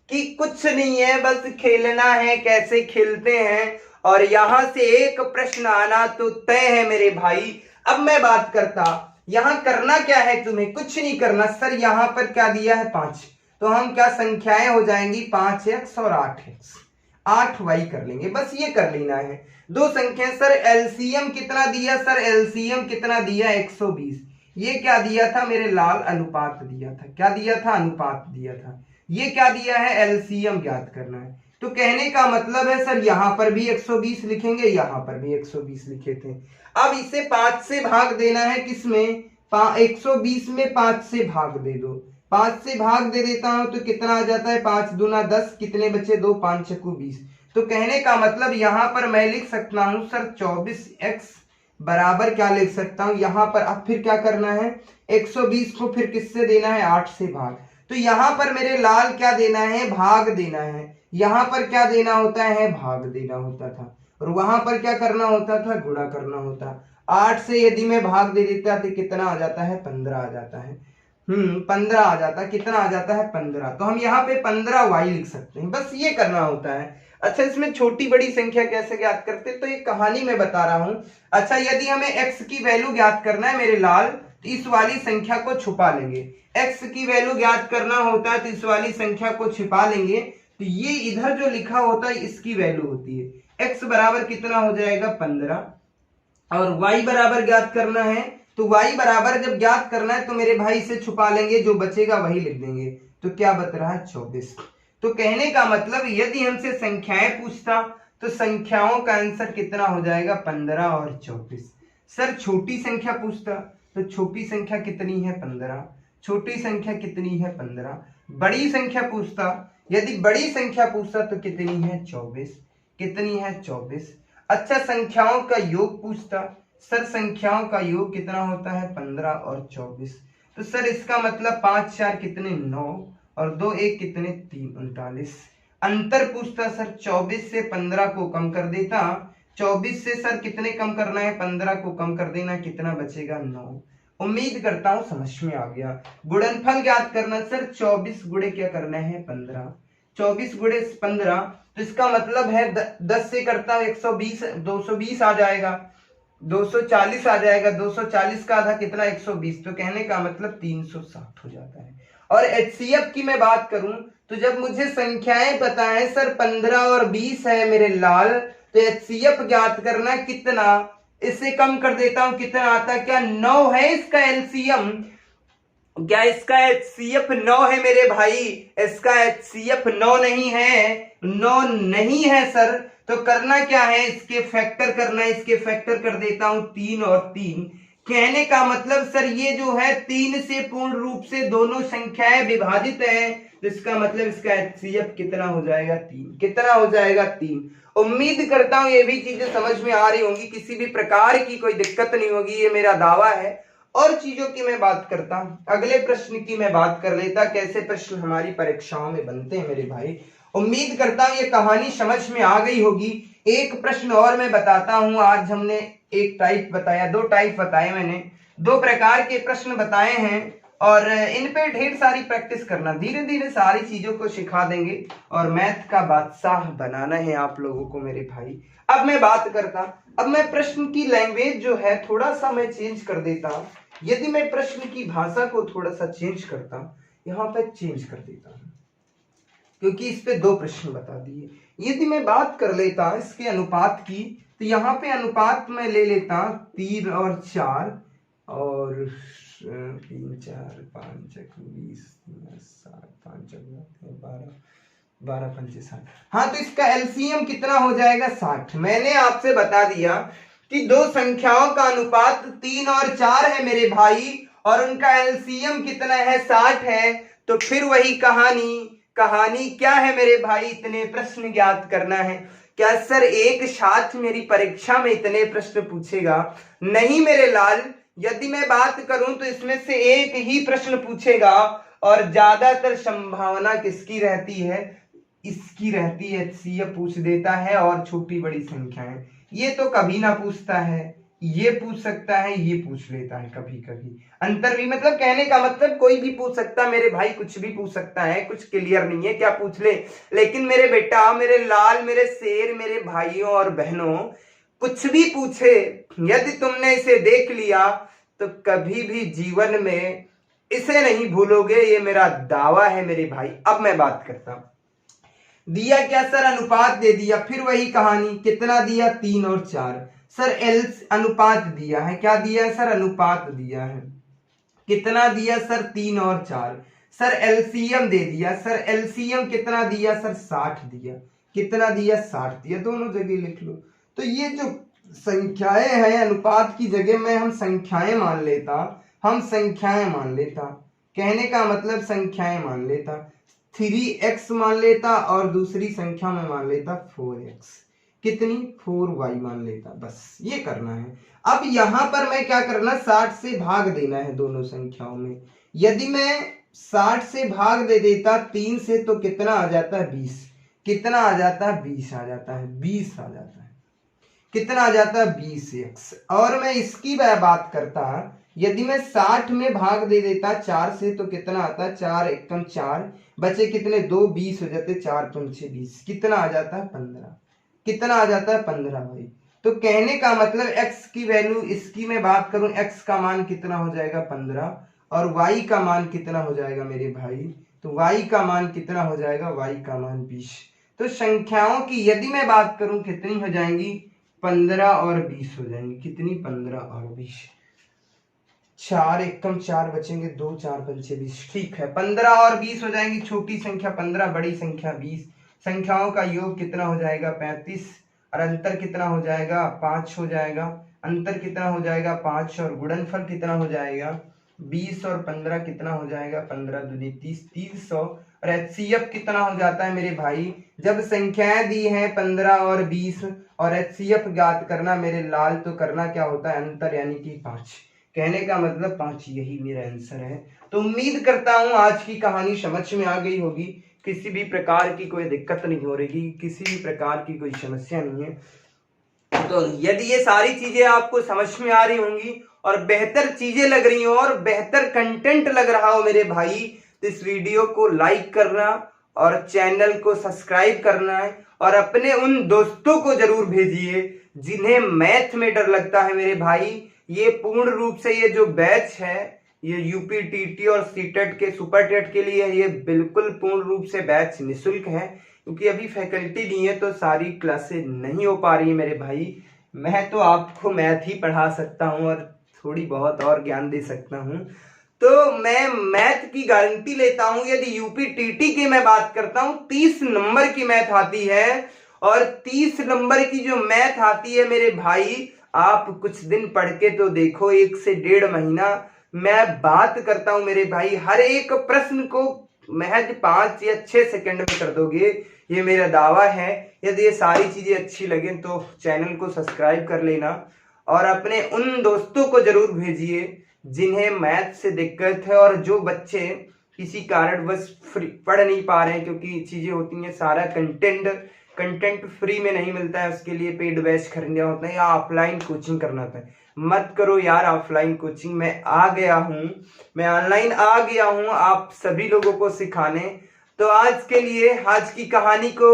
कि कुछ नहीं है, बस खेलना है, कैसे खेलते हैं। और यहां से एक प्रश्न आना तो तय है मेरे भाई। अब मैं बात करता, यहां करना क्या है तुम्हें? कुछ नहीं करना सर। यहां पर क्या दिया है? 5। तो हम क्या संख्याएं हो जाएंगी? 5x और 8x, 8y कर लेंगे। बस ये कर लेना है। दो संख्या सर एलसीएम कितना दिया? सर एलसीएम कितना दिया? 120। ये क्या दिया था मेरे लाल? अनुपात दिया था। क्या दिया था? अनुपात दिया था। ये क्या दिया है? एलसीएम ज्ञात करना है। तो कहने का मतलब है सर यहां पर भी 120 लिखेंगे, यहां पर भी 120 लिखे थे। अब इसे 5 से भाग देना है। किसमें? 120 में 5 से भाग दे दो। 5 से भाग दे देता हूं तो कितना आ जाता है? 5 दूना 10, कितने बचे? 2, 5 छक्कू 20। तो कहने का मतलब यहां पर मैं लिख सकता हूं सर 24x बराबर क्या लिख सकता हूं यहां पर। अब फिर क्या करना है? 120 को फिर किससे देना है? 8 से भाग। तो यहां पर मेरे लाल क्या देना है? भाग देना है। यहां पर क्या देना होता है? भाग देना होता था। और वहां पर क्या करना होता था? गुणा करना होता। 8 से यदि मैं भाग दे देता तो कितना आ जाता है? 15 आ जाता है। 15 आ जाता है। कितना आ जाता है? 15। तो हम यहाँ पे 15y लिख सकते हैं। बस ये करना होता है। अच्छा, इसमें छोटी बड़ी संख्या कैसे ज्ञात करते? तो एक कहानी मैं बता रहा हूं। अच्छा, यदि हमें x की वैल्यू ज्ञात करना है मेरे लाल तो इस वाली संख्या को छुपा लेंगे। x की वैल्यू ज्ञात करना होता है तो इस वाली संख्या को छिपा लेंगे। तो ये इधर जो लिखा होता है इसकी वैल्यू होती है। x बराबर कितना हो जाएगा? 15। और y बराबर ज्ञात करना है तो y बराबर जब ज्ञात करना है तो मेरे भाई से छुपा लेंगे, जो बचेगा वही लिख देंगे। तो क्या बच रहा है? 24। तो कहने का मतलब यदि हमसे संख्याएं पूछता तो संख्याओं का आंसर कितना हो जाएगा? 15 और 24। सर छोटी संख्या पूछता तो छोटी संख्या कितनी है? 15। छोटी संख्या कितनी है? 15। बड़ी संख्या पूछता, यदि बड़ी संख्या पूछता तो कितनी है? 24। कितनी है? 24। अच्छा, संख्याओं का योग पूछता, सर संख्याओं का योग कितना होता है? 15 और 24। तो सर इसका मतलब 5 4 कितने? 9 और 2 1 कितने? 3 39। अंतर पूछता, सर 24 से 15 को कम कर देता। 24 से सर कितने कम करना है? 15 को कम कर देना, कितना बचेगा? 9। उम्मीद करता हूं समझ में आ गया। गुणनफल ज्ञात करना, सर 24 गुणे क्या करना है? 15। 24 गुणे 15 तो इसका मतलब है 10 से करता हूं 120, 220 आ जाएगा, 240 आ जाएगा। 240 का आधा कितना? 120। तो कहने का मतलब 360 हो जाता है। और एचसीएफ की मैं बात करूं तो जब मुझे संख्याएं पता है सर 15 और 20 है मेरे लाल, तो एचसीएफ ज्ञात करना कितना? इससे कम कर देता हूं, कितना आता है? क्या 9 है इसका एलसीएम? क्या इसका एचसीएफ 9 है मेरे भाई? इसका एचसीएफ 9 नहीं है। 9 नहीं है सर। तो करना क्या है? इसके फैक्टर करना है। इसके फैक्टर कर देता हूं 3 और 3। कहने का मतलब सर ये जो है 3 से पूर्ण रूप से दोनों संख्याएं विभाजित है, तो इसका मतलब इसका एचसीएफ कितना हो जाएगा? 3। कितना हो जाएगा? 3। उम्मीद करता हूं ये भी चीजें समझ में आ रही होंगी, किसी भी प्रकार की कोई दिक्कत नहीं होगी, ये मेरा दावा है। और चीजों की मैं बात करता हूं, अगले प्रश्न की मैं बात कर लेता, कैसे प्रश्न हमारी परीक्षाओं में बनते हैं मेरे भाई। उम्मीद करता हूं ये कहानी समझ में आ गई होगी। एक प्रश्न और मैं बताता हूं। आज हमने एक टाइप बताया, 2 टाइप बताए मैंने। दो प्रकार के प्रश्न बताए हैं और इन पे ढेर सारी प्रैक्टिस करना, धीरे धीरे सारी चीजों को सिखा देंगे और मैथ का बादशाह बनाना है आप लोगों को मेरे भाई। अब मैं बात करता, अब मैं प्रश्न की लैंग्वेज जो है थोड़ा सा मैं चेंज कर देता। यदि मैं प्रश्न की भाषा को थोड़ा सा चेंज करता, यहाँ पे चेंज कर देता हूँ क्योंकि इस पे दो प्रश्न बता दिए। यदि मैं बात कर लेता इसके अनुपात की, तो यहाँ पे अनुपात में ले लेता 3 और 4 और 3 4 5 20 7 5 12 12 पंचे 60। हाँ, तो इसका एलसीएम कितना हो जाएगा 60। मैंने आपसे बता दिया कि दो संख्याओं का अनुपात 3 और 4 है मेरे भाई और उनका एलसीएम कितना है 60 है। तो फिर वही कहानी क्या है मेरे भाई, इतने प्रश्न ज्ञात करना है। क्या सर एक साथ मेरी परीक्षा में इतने प्रश्न पूछेगा? नहीं मेरे लाल, यदि मैं बात करूं तो इसमें से एक ही प्रश्न पूछेगा और ज्यादातर संभावना किसकी रहती है? इसकी रहती है। एचसीएफ पूछ देता है और छोटी बड़ी संख्याएं ये तो कभी ना पूछता है, ये पूछ सकता है, ये पूछ लेता है कभी कभी। अंतर भी मतलब कहने का मतलब कोई भी पूछ सकता है मेरे भाई, कुछ भी पूछ सकता है, कुछ क्लियर नहीं है क्या पूछ ले। लेकिन मेरे बेटा, मेरे लाल, मेरे शेर, मेरे भाइयों और बहनों, कुछ भी पूछे यदि तुमने इसे देख लिया तो कभी भी जीवन में इसे नहीं भूलोगे, ये मेरा दावा है मेरे भाई। अब मैं बात करता हूं, दिया क्या सर? अनुपात दे दिया, फिर वही कहानी, कितना दिया? 3 और 4। सर एल अनुपात दिया है, क्या दिया है सर? अनुपात दिया है। कितना दिया सर? 3 और 4। सर एलसीएम दे दिया, सर एलसीएम कितना दिया सर? 60 दिया। कितना दिया? 60 दिया। दोनों जगह लिख लो। तो ये जो संख्याएं हैं अनुपात की जगह में हम संख्याएं मान लेता, कहने का मतलब संख्याएं मान लेता। 3x मान लेता और दूसरी संख्या में मान लेता 4x, कितनी? 4y मान लेता। बस ये करना है। अब यहां पर मैं क्या करना, 60 से भाग देना है दोनों संख्याओं में। यदि मैं 60 से भाग दे देता 3 से तो कितना आ जाता है? 20। कितना आ जाता है? 20 आ जाता है। 20 आ जाता है। कितना आ जाता है? 20x। और मैं इसकी बात करता, यदि मैं 60 में भाग दे देता 4 से तो कितना आता है? 4 एकम 4, बचे कितने? 2, 20 हो जाते, 4 पंचे 20, कितना आ जाता है? 15। कितना आ जाता है? 15 भाई। तो कहने का मतलब x की वैल्यू, इसकी मैं बात करूं, x का मान कितना हो जाएगा? 15 और y का मान कितना हो जाएगा मेरे भाई? तो y का मान कितना हो जाएगा? y का मान 20। तो संख्याओं की यदि मैं बात करूं कितनी हो जाएंगी? 15 और 20 हो जाएंगी। कितनी? 15 और 20। 4 एकम 4 बचेंगे, 2 4 पंचे 20। ठीक है, 15 और 20 हो जाएंगी। छोटी संख्या 15, बड़ी संख्या 20। संख्याओं का योग कितना हो जाएगा? 35 और अंतर कितना हो जाएगा? 5 हो जाएगा। अंतर कितना हो जाएगा? 5 और गुणनफल कितना हो जाएगा? 20 और 15 कितना हो जाएगा? 15 दूनी 30, 300। और एचसीएफ कितना हो जाता है मेरे भाई? जब संख्याएं दी हैं 15 और 20 और एचसीएफ ज्ञात करना मेरे लाल, तो करना क्या होता है? अंतर यानी कि 5। कहने का मतलब 5, यही मेरा आंसर है। तो उम्मीद करता हूं आज की कहानी समझ में आ गई होगी, किसी भी प्रकार की कोई दिक्कत नहीं हो रही, किसी भी प्रकार की कोई समस्या नहीं है। तो यदि ये सारी चीजें आपको समझ में आ रही होंगी और बेहतर चीजें लग रही हो और बेहतर कंटेंट लग रहा हो मेरे भाई, तो इस वीडियो को लाइक करना और चैनल को सब्सक्राइब करना है और अपने उन दोस्तों को जरूर भेजिए जिन्हें मैथ में डर लगता है मेरे भाई। ये पूर्ण रूप से ये जो बैच है, ये यूपी टीटी और सीटेट के सुपर टेट के लिए ये बिल्कुल पूर्ण रूप से बैच निःशुल्क है, क्योंकि अभी फैकल्टी नहीं है तो सारी क्लासेस नहीं हो पा रही है मेरे भाई। मैं तो आपको मैथ ही पढ़ा सकता हूँ और थोड़ी बहुत और ज्ञान दे सकता हूँ। तो मैं मैथ की गारंटी लेता हूँ। यदि यूपी टीटी की मैं बात करता हूँ, 30 नंबर की मैथ आती है और 30 नंबर की जो मैथ आती है मेरे भाई, आप कुछ दिन पढ़ के तो देखो, 1 से 1.5 महीना मैं बात करता हूं मेरे भाई, हर एक प्रश्न को महज 5 या 6 सेकंड में कर दोगे, ये मेरा दावा है। यदि ये सारी चीजें अच्छी लगे तो चैनल को सब्सक्राइब कर लेना और अपने उन दोस्तों को जरूर भेजिए जिन्हें मैथ से दिक्कत है और जो बच्चे किसी कारणवश पढ़ नहीं पा रहे हैं, क्योंकि चीजें होती हैं, सारा कंटेंट कंटेंट फ्री में नहीं मिलता है, उसके लिए पेड बैच खरीदना होता है या ऑफलाइन कोचिंग करना होता है। मत करो यार ऑफलाइन कोचिंग, मैं आ गया हूँ, मैं ऑनलाइन आ गया हूँ आप सभी लोगों को सिखाने। तो आज के लिए आज की कहानी को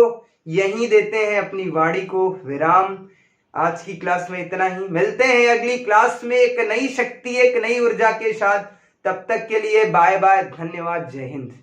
यहीं देते हैं अपनी वाणी को विराम। आज की क्लास में इतना ही, मिलते हैं अगली क्लास में एक नई शक्ति एक नई ऊर्जा के साथ। तब तक के लिए बाय बाय, धन्यवाद, जय हिंद।